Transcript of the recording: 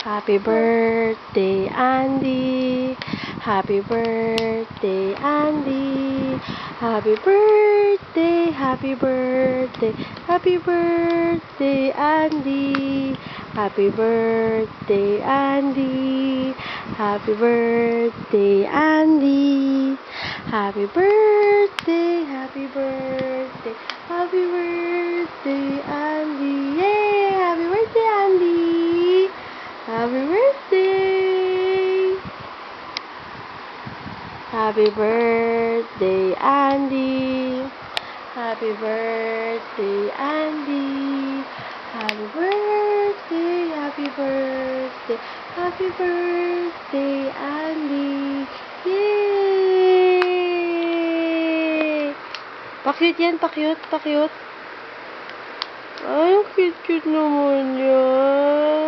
Happy birthday, Andy. Happy birthday, Andy. Happy birthday, happy birthday, happy birthday, Andy. Happy birthday, Andy. Happy birthday, Andy. Happy birthday, happy birthday, happy birthday, Andy. Yay! Happy birthday, Andy. Happy birthday. Happy birthday, Andy. Happy birthday, Andy. Happy birthday, happy birthday, happy birthday, Andy. Yay! Pa-cute yan, pa-cute, pa-cute. Ay, ang cute-cute naman yan.